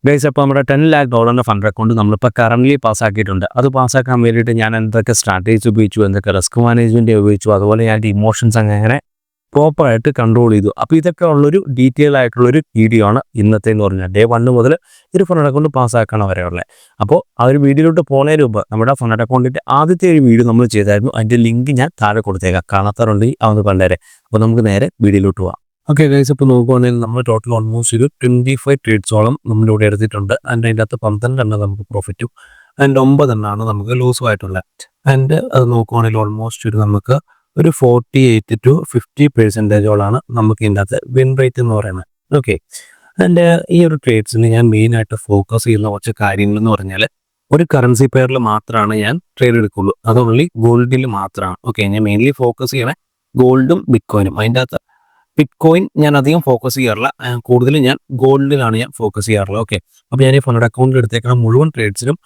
Guys അപ്പോൾ നമ്മുടെ $10 lakh fund account നമ്മളിപ്പോൾ കറൻ്റ്ലി പാസ്സാക്കിയിട്ടുണ്ട്. അത് പാസ്സാക്കാൻ വേണ്ടിയിട്ട് ഞാൻ എന്തൊക്കെ സ്ട്രാറ്റജീസ് ഉപയോഗിച്ചു, എന്തൊക്കെ റിസ്ക് മാനേജ്മെൻറ്റ് ഉപയോഗിച്ചു, അതുപോലെ ഞാൻ ഇമോഷൻസ് അങ്ങനെ പ്രോപ്പറായിട്ട് കൺട്രോൾ ചെയ്തു. അപ്പോൾ ഇതൊക്കെ ഉള്ളൊരു ഡീറ്റെയിൽ ആയിട്ടുള്ളൊരു വീഡിയോ ആണ് ഇന്നത്തെ എന്ന് പറഞ്ഞാൽ ഡേ 1 മുതൽ ഒരു ഫണ്ട് അക്കൗണ്ട് പാസ്സാക്കണം വരെയുള്ളത്. അപ്പോൾ ആ ഒരു വീഡിയോയിലോട്ട് പോകുന്നതിന് മുമ്പ് നമ്മുടെ ഫണ്ട് അക്കൗണ്ടിൻ്റെ ആദ്യത്തെ ഒരു വീഡിയോ നമ്മൾ ചെയ്തായിരുന്നു. അതിൻ്റെ ലിങ്ക് ഞാൻ താഴെ കൊടുത്തേക്കാം, കാണാത്തവരുണ്ടെങ്കിൽ അതൊന്ന് കണ്ടേരെ. അപ്പോൾ നമുക്ക് നേരെ വീഡിയോയിലോട്ട് പോകാം. ഓക്കെ ഗൈസ്, ഇപ്പോൾ നോക്കുവാണെങ്കിൽ നമ്മൾ ടോട്ടൽ ഓൾമോസ്റ്റ് ഒരു 25 ട്രേഡ്സോളം നമ്മളിവിടെ എടുത്തിട്ടുണ്ട്. ആൻഡ് അതിൻ്റെ അകത്ത് 12 എണ്ണം നമുക്ക് പ്രോഫിറ്റും ആൻഡ് 9 എണ്ണമാണ് നമുക്ക് ലോസും ആയിട്ടുള്ളത്. ആൻഡ് അത് നോക്കുവാണെങ്കിൽ ഓൾമോസ്റ്റ് ഒരു നമുക്ക് ഒരു 48 to 50% നമുക്ക് ഇതിൻ്റെ അകത്ത് വിൻ റേറ്റ് എന്ന് പറയുന്നത്. ഓക്കെ, ആൻഡ് ഈ ഒരു ട്രേഡ്സിന് ഞാൻ മെയിനായിട്ട് ഫോക്കസ് ചെയ്യുന്ന കുറച്ച് കാര്യങ്ങൾ എന്ന് പറഞ്ഞാൽ ഒരു കറൻസി പെയറിൽ മാത്രമാണ് ഞാൻ ട്രേഡ് എടുക്കുള്ളൂ. അത് ഓൺലി ഗോൾഡിൽ മാത്രമാണ്. ഓക്കെ, ഞാൻ മെയിൻലി ഫോക്കസ് ചെയ്യണേ ഗോൾഡും ബിറ്റ്കോയിനും. അതിൻ്റെ അകത്ത് ബിറ്റ്കോയിൻ ഞാൻ അധികം ഫോക്കസ് ചെയ്യാറില്ല, കൂടുതലും ഞാൻ ഗോൾഡിലാണ് ഞാൻ ഫോക്കസ് ചെയ്യാറുള്ളത്. ഓക്കെ, അപ്പോൾ ഞാൻ ഈ ഫണ്ട് അക്കൗണ്ടിൽ എടുത്തേക്കണം മുഴുവൻ ട്രേഡ്സിലും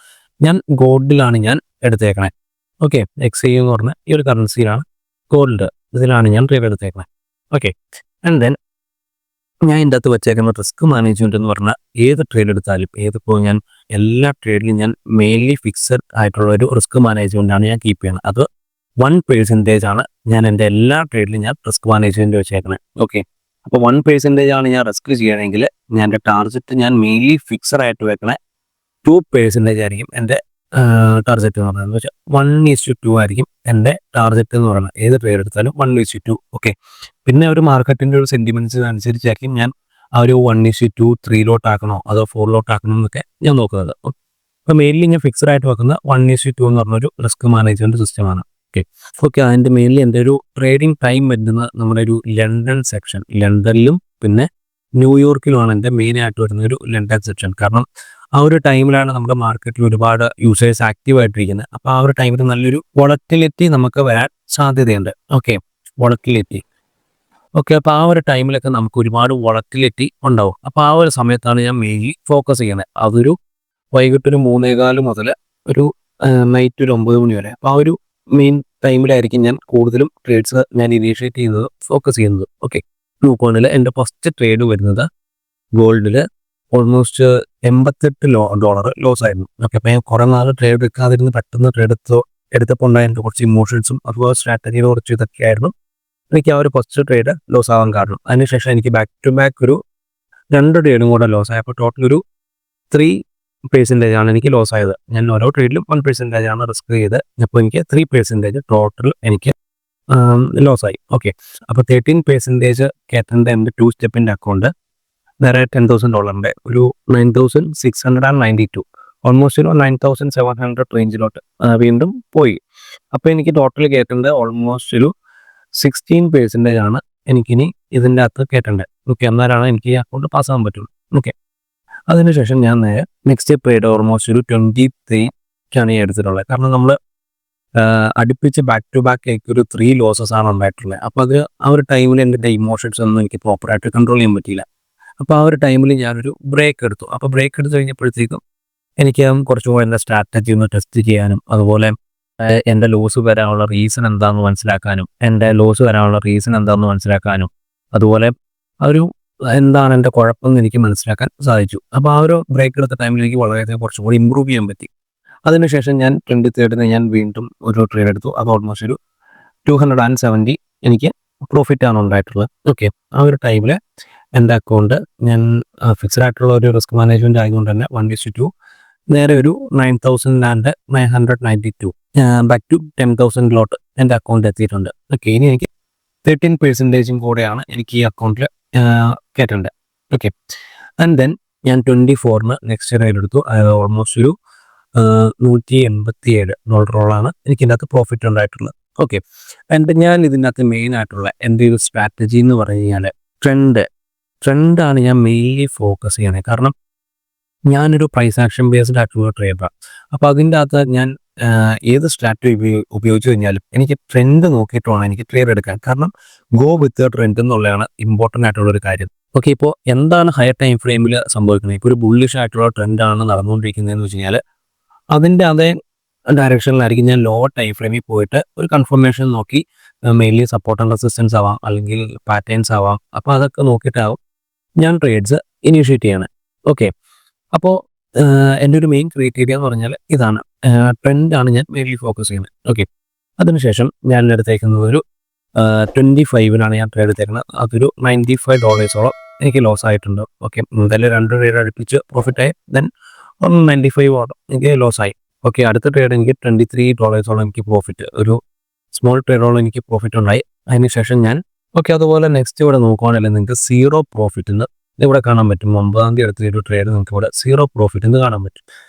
ഞാൻ ഗോൾഡിലാണ് ഞാൻ എടുത്തേക്കണേ. ഓക്കെ, XAU എന്ന് പറഞ്ഞ ഈ ഒരു കറൻസിയിലാണ്, ഗോൾഡ് ഇതിലാണ് ഞാൻ ട്രേഡ് എടുത്തേക്കണേ. ഓക്കെ, ആൻഡ് ദെൻ ഞാൻ ഇതിൻ്റെ അകത്ത് വെച്ചേക്കുന്ന റിസ്ക് മാനേജ്മെൻറ്റ് എന്ന് പറഞ്ഞാൽ ഏത് ട്രേഡ് എടുത്താലും ഏതിപ്പോൾ ഞാൻ എല്ലാ ട്രേഡിലും ഞാൻ മെയിൻലി ഫിക്സഡ് ആയിട്ടുള്ള ഒരു റിസ്ക് മാനേജ്മെൻറ്റാണ് ഞാൻ കീപ്പ് ചെയ്യുന്നത്. അത് 1% ആണ് ഞാൻ എൻ്റെ എല്ലാ ട്രേഡിലും ഞാൻ റിസ്ക് മാനേജ്മെൻറ്റ് വെച്ചേക്കണേ. ഓക്കെ, അപ്പോൾ 1% ആണ് ഞാൻ റിസ്ക് ചെയ്യണമെങ്കിൽ ഞാൻ എൻ്റെ ടാർഗറ്റ് ഞാൻ മെയിൻലി ഫിക്സഡ് ആയിട്ട് വെക്കണേ 2% ആയിരിക്കും എൻ്റെ ടാർഗറ്റ് എന്ന് പറയുന്നത്. വെച്ചാൽ 1:2 ആയിരിക്കും എൻ്റെ ടാർഗറ്റ് എന്ന് പറയുന്നത്. ഏത് ട്രേഡ് എടുത്താലും 1:2. ഓക്കെ, പിന്നെ ഒരു മാർക്കറ്റിൻ്റെ ഒരു സെൻറ്റിമെൻറ്റ്സ് അനുസരിച്ചായിരിക്കും ഞാൻ ആ ഒരു 1:2 3 അതോ 4 എന്നൊക്കെ ഞാൻ നോക്കുന്നത്. അപ്പോൾ മെയിൻലി ഞാൻ ഫിക്സഡ് ആയിട്ട് വെക്കുന്ന 1:2 എന്ന് പറഞ്ഞൊരു റിസ്ക് മാനേജ്മെൻറ്റ് സിസ്റ്റമാണ്. ഓക്കെ, അതിൻ്റെ മെയിൻലി എൻ്റെ ഒരു ട്രേഡിംഗ് ടൈം വരുന്നത് നമ്മുടെ ഒരു ലണ്ടൻ സെക്ഷൻ, ലണ്ടനിലും പിന്നെ ന്യൂയോർക്കിലുമാണ് എൻ്റെ മെയിനായിട്ട് വരുന്ന ഒരു ലണ്ടൻ സെക്ഷൻ. കാരണം ആ ഒരു ടൈമിലാണ് നമ്മുടെ മാർക്കറ്റിൽ ഒരുപാട് യൂസേഴ്സ് ആക്റ്റീവായിട്ടിരിക്കുന്നത്. അപ്പോൾ ആ ഒരു ടൈമിൽ നല്ലൊരു വോളറ്റിലിറ്റി നമുക്ക് വരാൻ സാധ്യതയുണ്ട്. Okay, volatility. ഓക്കെ, അപ്പോൾ ആ ഒരു ടൈമിലൊക്കെ നമുക്ക് ഒരുപാട് വോളറ്റിലിറ്റി ഉണ്ടാവും. അപ്പോൾ ആ ഒരു സമയത്താണ് ഞാൻ മെയിൻലി ഫോക്കസ് ചെയ്യുന്നത്. അതൊരു വൈകിട്ടൊരു 3:15 മുതൽ ഒരു നൈറ്റ് ഒരു 9 മണി വരെ. അപ്പോൾ ആ ഒരു മെയിൻ ടൈമിലായിരിക്കും ഞാൻ കൂടുതലും ട്രേഡ്സ് ഞാൻ ഇനീഷ്യേറ്റ് ചെയ്യുന്നത്, ഫോക്കസ് ചെയ്യുന്നത്. ഓക്കെ, നോക്കുകയാണെങ്കിൽ എൻ്റെ ഫസ്റ്റ് ട്രേഡ് വരുന്നത് ഗോൾഡിൽ ഓൾമോസ്റ്റ് $88 ലോസ് ആയിരുന്നു. ഓക്കെ, അപ്പോൾ ഞാൻ കുറേ നാൾ ട്രേഡ് എടുക്കാതിരുന്ന് പെട്ടെന്ന് ട്രേഡ് എടുത്തപ്പോൾ ഉണ്ടായ എൻ്റെ കുറച്ച് ഇമോഷൻസും അതുപോലെ സ്ട്രാറ്റജിയുടെ കുറച്ച് ഇതൊക്കെയായിരുന്നു എനിക്ക് ആ ഒരു ഫസ്റ്റ് ട്രേഡ് ലോസ് ആവാൻ കാരണം. അതിനുശേഷം എനിക്ക് ബാക്ക് ടു ബാക്ക് ഒരു 2 ട്രേഡും കൂടെ ലോസ് ആയി. അപ്പോൾ ടോട്ടൽ ഒരു 3% ആണ് എനിക്ക് ലോസ് ആയത്. ഞാൻ ഓരോ ട്രേഡിലും 1% ആണ് റിസ്ക് ചെയ്ത്. അപ്പോൾ എനിക്ക് 3% ടോട്ടൽ എനിക്ക് ലോസായി. ഓക്കെ, അപ്പോൾ 13% കയറ്റേണ്ട എൻ്റെ 2 സ്റ്റെപ്പിൻ്റെ അക്കൗണ്ട് വേറെ $10,000 ഒരു 9,692, ഓൾമോസ്റ്റ് ഒരു 9,700 റേഞ്ചിലോട്ട് വീണ്ടും പോയി. അപ്പോൾ എനിക്ക് ടോട്ടൽ കയറ്റേണ്ടത് ഓൾമോസ്റ്റ് ഒരു 16% ആണ് എനിക്കിനി ഇതിൻ്റെ അകത്ത് കയറ്റേണ്ടത്. ഓക്കെ, എന്നാലാണ് എനിക്ക് ഈ അക്കൗണ്ട് പാസ്സാകാൻ പറ്റുള്ളൂ. ഓക്കെ, അതിനുശേഷം ഞാൻ നേരെ നെക്സ്റ്റ് ട്രേഡ് ഓൾമോസ്റ്റ് ഒരു 23 ഞാൻ എടുത്തിട്ടുള്ളത്. കാരണം നമ്മൾ അടുപ്പിച്ച് ബാക്ക് ടു ബാക്ക് ഒരു 3 ലോസസ് ആണ് ഉണ്ടായിട്ടുള്ളത്. അപ്പോൾ അത് ആ ഒരു ടൈമിൽ എൻ്റെ ഇമോഷൻസ് ഒന്നും എനിക്ക് പ്രോപ്പറായിട്ട് കൺട്രോൾ ചെയ്യാൻ പറ്റിയില്ല. അപ്പോൾ ആ ഒരു ടൈമിൽ ഞാനൊരു ബ്രേക്ക് എടുത്തു. അപ്പോൾ ബ്രേക്ക് എടുത്ത് കഴിഞ്ഞപ്പോഴത്തേക്കും എനിക്ക് കുറച്ചുകൂടെ എൻ്റെ സ്ട്രാറ്റജി ഒന്ന് ടെസ്റ്റ് ചെയ്യാനും അതുപോലെ എൻ്റെ ലോസ് വരാനുള്ള റീസൺ എന്താണെന്ന് മനസ്സിലാക്കാനും അതുപോലെ ആ ഒരു എന്താണ് എൻ്റെ കുഴപ്പമെന്ന് എനിക്ക് മനസ്സിലാക്കാൻ സാധിച്ചു. അപ്പോൾ ആ ഒരു ബ്രേക്ക് എടുത്ത ടൈമിൽ എനിക്ക് വളരെയധികം കുറച്ചും കൂടി ഇമ്പ്രൂവ് ചെയ്യാൻ പറ്റി. അതിനുശേഷം ഞാൻ 23 ഞാൻ വീണ്ടും ഒരു ട്രേഡ് എടുത്തു. അത് ഓൾമോസ്റ്റ് ഒരു 270 എനിക്ക് പ്രോഫിറ്റ് ആണ് ഉണ്ടായിട്ടുള്ളത്. ഓക്കെ, ആ ഒരു ടൈമിൽ എൻ്റെ അക്കൗണ്ട് ഞാൻ ഫിക്സഡ് ആയിട്ടുള്ള ഒരു റിസ്ക് മാനേജ്മെൻറ്റ് ആയതുകൊണ്ട് തന്നെ 1:2 നേരെ ഒരു 9,992 ബാക്ക് ടു 10,000 എൻ്റെ അക്കൗണ്ട് എത്തിയിട്ടുണ്ട്. ഓക്കെ, ഇനി എനിക്ക് 13% കൂടെയാണ് എനിക്ക് ഈ അക്കൗണ്ടിൽ കയറ്റേണ്ടത്. ഓക്കെ, ആൻഡ് ദെൻ ഞാൻ 24 നെക്സ്റ്റ് ട്രേഡ് എടുത്തു. ഓൾമോസ്റ്റ് ഒരു $187 എനിക്ക് ഇതിൻ്റെ അകത്ത് പ്രോഫിറ്റ് ഉണ്ടായിട്ടുള്ളത്. ഓക്കെ, ആൻഡ് ഞാൻ ഇതിൻ്റെ അകത്ത് മെയിൻ ആയിട്ടുള്ള എൻ്റെ ഒരു സ്ട്രാറ്റജി എന്ന് പറഞ്ഞു കഴിഞ്ഞാൽ ട്രെൻഡാണ് ഞാൻ മെയിൻലി ഫോക്കസ് ചെയ്യണത്. കാരണം ഞാനൊരു പ്രൈസ് ആക്ഷൻ ബേസ്ഡ് ആയിട്ടുള്ള ട്രേഡറാണ്. അപ്പോൾ അതിൻ്റെ അകത്ത് ഞാൻ ഏത് സ്ട്രാറ്റജി ഉപയോഗിച്ച് കഴിഞ്ഞാലും എനിക്ക് ട്രെൻഡ് നോക്കിയിട്ട് വേണം എനിക്ക് ട്രേഡ് എടുക്കാൻ. കാരണം ഗോ വിത്ത് ട്രെൻഡ് എന്നുള്ളതാണ് ഇമ്പോർട്ടൻ്റ് ആയിട്ടുള്ളൊരു കാര്യം. ഓക്കെ, ഇപ്പോൾ എന്താണ് ഹയർ ടൈം ഫ്രെയിമിൽ സംഭവിക്കുന്നത്? ഇപ്പോൾ ഒരു ബുള്ളിഷ് ആയിട്ടുള്ള ട്രെൻഡാണ് നടന്നുകൊണ്ടിരിക്കുന്നതെന്ന് വെച്ച് കഴിഞ്ഞാൽ അതിൻ്റെ അതേ ഡയറക്ഷനിലായിരിക്കും ഞാൻ ലോവർ ടൈം ഫ്രെയിമിൽ പോയിട്ട് ഒരു കൺഫർമേഷൻ നോക്കി മെയിൻലി സപ്പോർട്ട് ആൻഡ് റെസിസ്റ്റൻസ് ആവാം, അല്ലെങ്കിൽ പാറ്റേൺസ് ആവാം. അപ്പോൾ അതൊക്കെ നോക്കിയിട്ടാവും ഞാൻ ട്രേഡ്സ് ഇനീഷ്യേറ്റ് ചെയ്യണം. ഓക്കെ, അപ്പോൾ എൻ്റെ ഒരു മെയിൻ ക്രൈറ്റീരിയ എന്ന് പറഞ്ഞാൽ ഇതാണ്. ട്രെൻഡാണ് ഞാൻ മെയിൻലി ഫോക്കസ് ചെയ്യുന്നത്. ഓക്കെ. അതിനുശേഷം ഞാൻ എടുത്തേക്കുന്നത് ഒരു 25-നാണ് ഞാൻ ട്രേഡ് എടുത്തേക്കുന്നത്. അതൊരു $95 എനിക്ക് ലോസ് ആയിട്ടുണ്ട്. ഓക്കെ. എന്തായാലും 2 ട്രേഡ് അടുപ്പിച്ച് പ്രോഫിറ്റായി. ദെൻ $95 എനിക്ക് ലോസ് ആയി. ഓക്കെ. അടുത്ത ട്രേഡ് എനിക്ക് $23 എനിക്ക് പ്രോഫിറ്റ്, ഒരു സ്മോൾ ട്രേഡോളം എനിക്ക് പ്രോഫിറ്റ് ഉണ്ടായി. അതിനുശേഷം ഞാൻ ഓക്കെ. അതുപോലെ നെക്സ്റ്റ് ഇവിടെ നോക്കുവാണെങ്കിൽ നിങ്ങൾക്ക് 0 പ്രോഫിറ്റ് എന്ന് ഇവിടെ കാണാൻ പറ്റും. 9-ാം തീയതി എടുത്ത ഒരു ട്രേഡ് നിങ്ങൾക്ക് ഇവിടെ 0 പ്രോഫിറ്റ് എന്ന് കാണാൻ പറ്റും.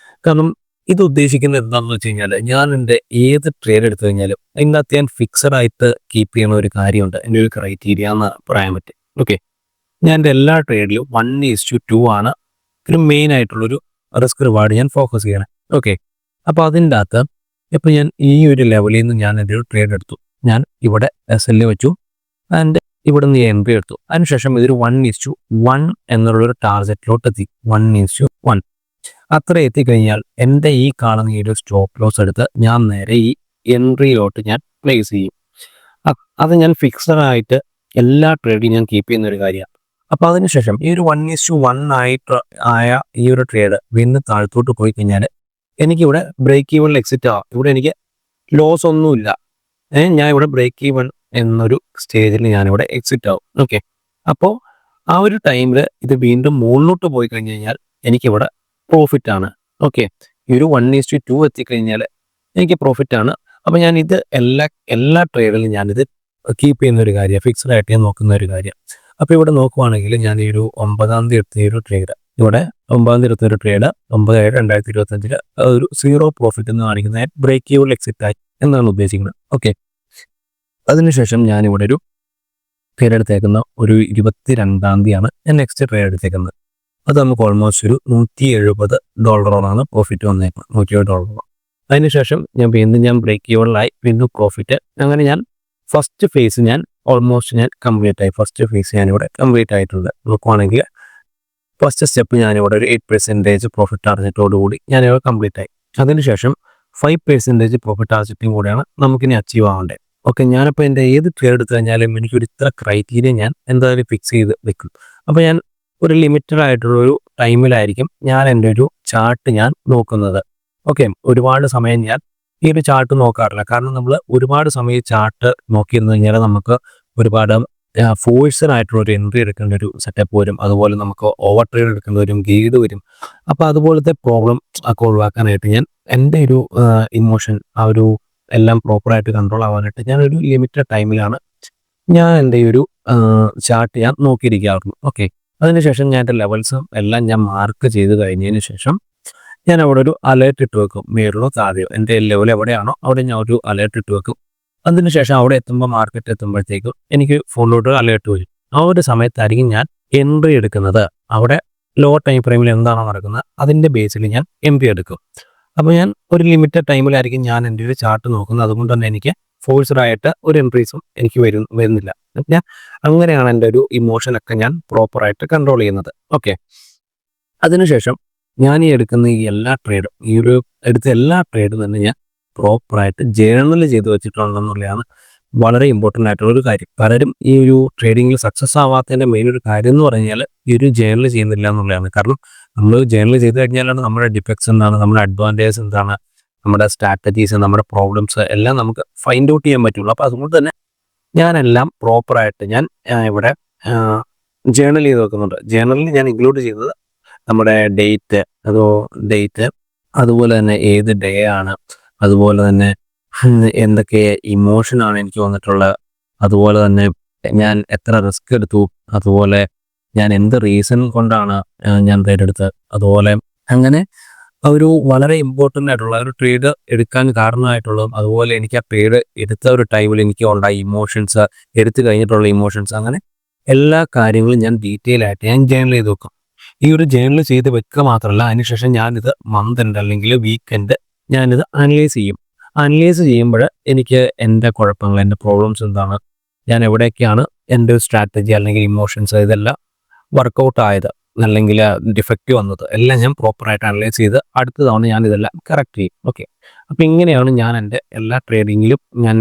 കാരണം ഇത് ഉദ്ദേശിക്കുന്നത് എന്താണെന്ന് വെച്ച് കഴിഞ്ഞാൽ ഞാൻ എൻ്റെ ഏത് ട്രേഡ് എടുത്തു കഴിഞ്ഞാലും അതിനകത്ത് ഞാൻ ഫിക്സഡ് ആയിട്ട് കീപ്പ് ചെയ്യുന്ന ഒരു കാര്യമുണ്ട്. എൻ്റെ ഒരു ക്രൈറ്റീരിയ എന്ന് പറയാൻ പറ്റും. ഓക്കെ. ഞാൻ എൻ്റെ എല്ലാ ട്രേഡിലും 1:2 ആണ് ഒരു മെയിൻ ആയിട്ടുള്ളൊരു റിസ്ക് റിവാർഡ് ഞാൻ ഫോക്കസ് ചെയ്യണം. ഓക്കെ. അപ്പോൾ അതിൻ്റെ അകത്ത് ഇപ്പോൾ ഞാൻ ഈ ഒരു ലെവലിൽ നിന്ന് ഞാൻ എൻ്റെ ഒരു ട്രേഡ് എടുത്തു. ഞാൻ ഇവിടെ SL വെച്ചു ആൻഡ് ഇവിടെ നിന്ന് എൻട്രി എടുത്തു. അതിനുശേഷം ഇതൊരു 1:1 എന്നുള്ളൊരു ടാർഗറ്റിലോട്ട് എത്തി. 1:1 അത്ര എത്തിക്കഴിഞ്ഞാൽ എൻ്റെ ഈ കാണുന്ന ഈ ഒരു സ്റ്റോപ്പ് ലോസ് എടുത്ത് ഞാൻ നേരെ ഈ എൻട്രിയിലോട്ട് ഞാൻ പ്ലേസ് ചെയ്യും. അത് ഞാൻ ഫിക്സഡ് ആയിട്ട് എല്ലാ ട്രേഡിങ് ഞാൻ കീപ്പ് ചെയ്യുന്ന ഒരു കാര്യമാണ്. അപ്പോൾ അതിനുശേഷം ഈ ഒരു 1:1 ആയ ഈ ഒരു ട്രേഡ് വീണ്ടും താഴത്തോട്ട് പോയി കഴിഞ്ഞാൽ എനിക്കിവിടെ ബ്രേക്ക് ഈവണിൽ എക്സിറ്റ് ആവാം. ഇവിടെ എനിക്ക് ലോസ് ഒന്നുമില്ല. ഞാൻ ഇവിടെ ബ്രേക്ക് ഈവൺ എന്നൊരു സ്റ്റേജിൽ ഞാനിവിടെ എക്സിറ്റ് ആവും. ഓക്കെ. അപ്പോൾ ആ ഒരു ടൈമിൽ ഇത് വീണ്ടും മുകളിലോട്ട് പോയി കഴിഞ്ഞ് കഴിഞ്ഞാൽ എനിക്കിവിടെ പ്രോഫിറ്റ് ആണ്. ഓക്കെ. ഈ ഒരു 1:2 എത്തിക്കഴിഞ്ഞാൽ എനിക്ക് പ്രോഫിറ്റ് ആണ്. അപ്പോൾ ഞാൻ ഇത് എല്ലാ ട്രേഡിലും ഞാനിത് കീപ്പ് ചെയ്യുന്ന ഒരു കാര്യമാണ്, ഫിക്സഡ് ആയിട്ട് ഞാൻ നോക്കുന്ന ഒരു കാര്യം. അപ്പോൾ ഇവിടെ നോക്കുവാണെങ്കിൽ ഞാൻ ഈ ഒരു 9-ാം തീയതി എടുത്ത ഒരു ട്രേഡ്, ഇവിടെ 9-ാം തീയതി എടുത്ത ഒരു ട്രേഡ് 9/7/2025 ഒരു 0 പ്രോഫിറ്റ് എന്ന് കാണിക്കുന്നത് ബ്രേക്ക് ഈവൺ എക്സിറ്റ് ആയി എന്നാണ് ഉദ്ദേശിക്കുന്നത്. ഓക്കെ. അതിനുശേഷം ഞാനിവിടെ ഒരു ട്രേഡ് എടുത്തേക്കുന്ന ഒരു 22-ാം തീയതിയാണ് ഞാൻ നെക്സ്റ്റ് ട്രേഡ് എടുത്തേക്കുന്നത്. അത് നമുക്ക് ഓൾമോസ്റ്റ് ഒരു $170 പ്രോഫിറ്റ് വന്നേക്കുന്നത്, $170. അതിനുശേഷം ഞാൻ ബ്രേക്ക് ഈവണിലായി, വീണ്ടും പ്രോഫിറ്റ്. അങ്ങനെ ഞാൻ ഫസ്റ്റ് ഫേസ് ഞാൻ കംപ്ലീറ്റ് ആയി. ഫസ്റ്റ് ഫേസ് ഞാനിവിടെ കംപ്ലീറ്റ് ആയിട്ടുണ്ട്. നോക്കുവാണെങ്കിൽ ഫസ്റ്റ് സ്റ്റെപ്പ് ഞാനിവിടെ ഒരു 8% പ്രോഫിറ്റ് ടാർജറ്റോടുകൂടി ഞാനിവിടെ കംപ്ലീറ്റ് ആയി. അതിനുശേഷം 5% പ്രോഫിറ്റ് ടാർജറ്റും കൂടിയാണ് നമുക്കിനി അച്ചീവ് ആവേണ്ടത്. ഓക്കെ. ഞാനിപ്പോൾ എൻ്റെ ഏത് ട്രേഡ് എടുത്തു കഴിഞ്ഞാലും എനിക്കൊരു ഇത്ര ക്രൈറ്റീരിയ ഞാൻ എന്തായാലും ഫിക്സ് ചെയ്ത് വെക്കും. അപ്പോൾ ഞാൻ ഒരു ലിമിറ്റഡ് ആയിട്ടുള്ളൊരു ടൈമിലായിരിക്കും ഞാൻ എൻ്റെ ഒരു ചാർട്ട് ഞാൻ നോക്കുന്നത്. ഓക്കെ. ഒരുപാട് സമയം ഞാൻ ഈ ഒരു ചാർട്ട് നോക്കാറില്ല. കാരണം നമ്മൾ ഒരുപാട് സമയം ചാർട്ട് നോക്കിയിരുന്നു കഴിഞ്ഞാൽ നമുക്ക് ഒരുപാട് ഫോഴ്സഡ് ആയിട്ടുള്ള ഒരു എൻട്രി എടുക്കേണ്ട ഒരു സെറ്റപ്പ് വരും. അതുപോലെ നമുക്ക് ഓവർ ട്രേഡ് എടുക്കേണ്ട വരും, ഗൈഡ് വരും. അപ്പോൾ അതുപോലത്തെ പ്രോബ്ലം ഒക്കെ ഒഴിവാക്കാനായിട്ട് ഞാൻ എൻ്റെ ഒരു ഇമോഷൻ ആ ഒരു എല്ലാം പ്രോപ്പറായിട്ട് കൺട്രോൾ ആവാനായിട്ട് ഞാനൊരു ലിമിറ്റഡ് ടൈമിലാണ് ഞാൻ എൻ്റെ ഒരു ചാർട്ട് ഞാൻ നോക്കിയിരിക്കാറുള്ളൂ. ഓക്കെ. അതിനുശേഷം ഞാൻ എൻ്റെ ലെവൽസും എല്ലാം ഞാൻ മാർക്ക് ചെയ്ത് കഴിഞ്ഞതിന് ശേഷം ഞാൻ അവിടെ ഒരു അലേർട്ട് ഇട്ട് വെക്കും. മേളിലോ താഴെയോ എൻ്റെ ലെവൽ എവിടെയാണോ അവിടെ ഞാൻ ഒരു അലേർട്ട് ഇട്ട് വെക്കും. അതിനുശേഷം അവിടെ എത്തുമ്പോൾ മാർക്കറ്റ് എത്തുമ്പോഴത്തേക്കും എനിക്ക് ഫോണിലോട്ട് അലേർട്ട് വരും. ആ ഒരു സമയത്തായിരിക്കും ഞാൻ എൻട്രി എടുക്കുന്നത്. അവിടെ ലോ ടൈം ഫ്രെയിമിൽ എന്താണോ നടക്കുന്നത് അതിൻ്റെ ബേസിൽ ഞാൻ എൻട്രി എടുക്കും. അപ്പോൾ ഞാൻ ഒരു ലിമിറ്റഡ് ടൈമിലായിരിക്കും ഞാൻ എൻ്റെ ഒരു ചാർട്ട് നോക്കുന്നത്. അതുകൊണ്ട് തന്നെ എനിക്ക് ഫോഴ്സ്ഡ് ആയിട്ട് ഒരു എൻട്രീസും എനിക്ക് വരുന്നില്ല. ഞാൻ അങ്ങനെയാണ് എൻ്റെ ഒരു ഇമോഷനൊക്കെ ഞാൻ പ്രോപ്പറായിട്ട് കൺട്രോൾ ചെയ്യുന്നത്. ഓക്കെ. അതിനുശേഷം ഞാൻ ഈ എടുക്കുന്ന ഈ എല്ലാ ട്രേഡും എടുത്ത എല്ലാ ട്രേഡും തന്നെ ഞാൻ പ്രോപ്പറായിട്ട് ജേർണൽ ചെയ്ത് വെച്ചിട്ടുണ്ടെന്നുള്ളതാണ് വളരെ ഇമ്പോർട്ടൻ്റ് ആയിട്ടുള്ള ഒരു കാര്യം. പലരും ഈ ഒരു ട്രേഡിങ്ങിൽ സക്സസ് ആവാത്തതിൻ്റെ മെയിൻ ഒരു കാര്യം എന്ന് പറഞ്ഞാൽ ഈ ഒരു ജേർണൽ ചെയ്യുന്നില്ല എന്നുള്ളതാണ്. കാരണം നമ്മൾ ജേർണൽ ചെയ്ത് കഴിഞ്ഞാലാണ് നമ്മുടെ ഡിഫക്ട്സ് എന്താണ്, നമ്മുടെ അഡ്വാൻറ്റേജ് എന്താണ്, നമ്മുടെ സ്ട്രാറ്റജീസ്, നമ്മുടെ പ്രോബ്ലംസ് എല്ലാം നമുക്ക് ഫൈൻഡ് ഔട്ട് ചെയ്യാൻ പറ്റുള്ളൂ. അപ്പോൾ അതുകൊണ്ട് തന്നെ ഞാനെല്ലാം പ്രോപ്പറായിട്ട് ഞാൻ ഇവിടെ ജേർണൽ ചെയ്ത് വെക്കുന്നുണ്ട്. ജേർണലിൽ ഞാൻ ഇൻക്ലൂഡ് ചെയ്തത് നമ്മുടെ ഡേറ്റ്, അതുപോലെ തന്നെ ഏത് ഡേ ആണ്, അതുപോലെ തന്നെ എന്തൊക്കെ ഇമോഷനാണ് എനിക്ക് വന്നിട്ടുള്ളത്, അതുപോലെ തന്നെ ഞാൻ എത്ര റിസ്ക് എടുത്തു, അതുപോലെ ഞാൻ എന്ത് റീസൺ കൊണ്ടാണ് ഞാൻ ട്രേഡ് എടുത്തത്, അതുപോലെ അങ്ങനെ ഒരു വളരെ ഇമ്പോർട്ടൻ്റ് ആയിട്ടുള്ള ഒരു ട്രേഡ് എടുക്കാൻ കാരണമായിട്ടുള്ളതും, അതുപോലെ എനിക്ക് ആ ട്രേഡ് എടുത്ത ഒരു ടൈമിൽ എനിക്ക് ഉണ്ടായ ഇമോഷൻസ്, എടുത്തു കഴിഞ്ഞിട്ടുള്ള ഇമോഷൻസ്, അങ്ങനെ എല്ലാ കാര്യങ്ങളും ഞാൻ ഡീറ്റെയിൽ ആയിട്ട് ഞാൻ ജേർണൽ ചെയ്ത് വെക്കും. ഈ ഒരു ജേർണൽ ചെയ്ത് വെക്കുക മാത്രമല്ല, അതിനുശേഷം ഞാനിത് മന്ത് എൻഡ് അല്ലെങ്കിൽ വീക്കെൻഡ് ഞാനിത് അനലൈസ് ചെയ്യും. അനലൈസ് ചെയ്യുമ്പോൾ എനിക്ക് എൻ്റെ കുഴപ്പങ്ങൾ, എൻ്റെ പ്രോബ്ലംസ് എന്താണ്, ഞാൻ എവിടെയൊക്കെയാണ് എൻ്റെ സ്ട്രാറ്റജി അല്ലെങ്കിൽ ഇമോഷൻസ് ഇതെല്ലാം വർക്കൗട്ട് ആയത് അല്ലെങ്കിൽ ഡിഫക്റ്റ് വന്നത് എല്ലാം ഞാൻ പ്രോപ്പറായിട്ട് അനലൈസ് ചെയ്ത് അടുത്ത തവണ ഞാൻ ഇതെല്ലാം കറക്റ്റ് ചെയ്യും. ഓക്കെ. അപ്പോൾ ഇങ്ങനെയാണ് ഞാൻ എൻ്റെ എല്ലാ ട്രേഡിങ്ങിലും ഞാൻ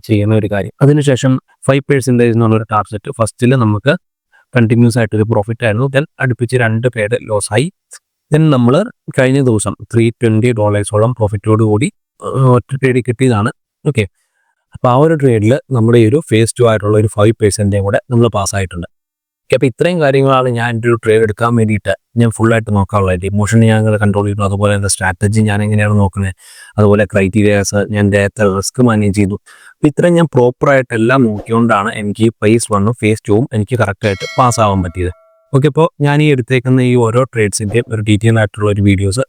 ചെയ്യുന്ന ഒരു കാര്യം. അതിനുശേഷം 5% എന്നുള്ളൊരു ടാർഗറ്റ് ഫസ്റ്റിൽ നമുക്ക് കണ്ടിന്യൂസ് ആയിട്ടൊരു പ്രോഫിറ്റ് ആയിരുന്നു. ദെൻ അടുപ്പിച്ച് 2 ട്രേഡ് ലോസായി. ദെൻ നമ്മൾ കഴിഞ്ഞ ദിവസം $320 പ്രോഫിറ്റോട് കൂടി ഒറ്റ ട്രേഡിൽ കിട്ടിയതാണ്. ഓക്കെ, അപ്പോൾ ആ ഒരു ട്രേഡിൽ നമ്മുടെ ഈ ഒരു phase 2 ആയിട്ടുള്ള ഒരു 5% കൂടെ നമ്മൾ പാസ്സായിട്ടുണ്ട്. ഓക്കെ, അപ്പോൾ ഇത്രയും കാര്യങ്ങളാണ് ഞാൻ എൻ്റെ ഒരു ട്രേഡ് എടുക്കാൻ വേണ്ടിയിട്ട് ഞാൻ ഫുള്ളായിട്ട് നോക്കാനുള്ളത്. ഇമോഷൻ ഞാൻ കൺട്രോൾ ചെയ്യുന്നു, അതുപോലെ എൻ്റെ സ്ട്രാറ്റജി ഞാൻ എങ്ങനെയാണ് നോക്കുന്നത്, അതുപോലെ ക്രൈറ്റീരിയാസ്, ഞാൻ ഡേറ്റ റിസ്ക് മാനേജ് ചെയ്തു. അപ്പോൾ ഇത്രയും ഞാൻ പ്രോപ്പറായിട്ട് എല്ലാം നോക്കിക്കൊണ്ടാണ് എനിക്ക് phase 1ഉം phase 2ഉം എനിക്ക് കറക്റ്റായിട്ട് പാസ്സാവാൻ പറ്റിയത്. ഓക്കെ, അപ്പോൾ ഞാൻ ഈ എടുത്തേക്കുന്ന ഈ ഓരോ ട്രേഡ്സിൻ്റെയും ഒരു ഡീറ്റെയിൽ ആയിട്ടുള്ള ഒരു വീഡിയോസ്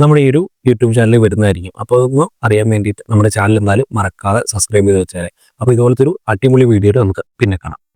നമ്മുടെ ഈ ഒരു യൂട്യൂബ് ചാനലിൽ വരുന്നതായിരിക്കും. അപ്പോൾ അതൊന്ന് അറിയാൻ വേണ്ടിയിട്ട് നമ്മുടെ ചാനൽ എന്നാലും മറക്കാതെ സബ്സ്ക്രൈബ് ചെയ്ത് വെച്ചാൽ. അപ്പോൾ ഇതുപോലത്തെ ഒരു അടിപൊളി വീഡിയോ നമുക്ക് പിന്നെ കാണാം.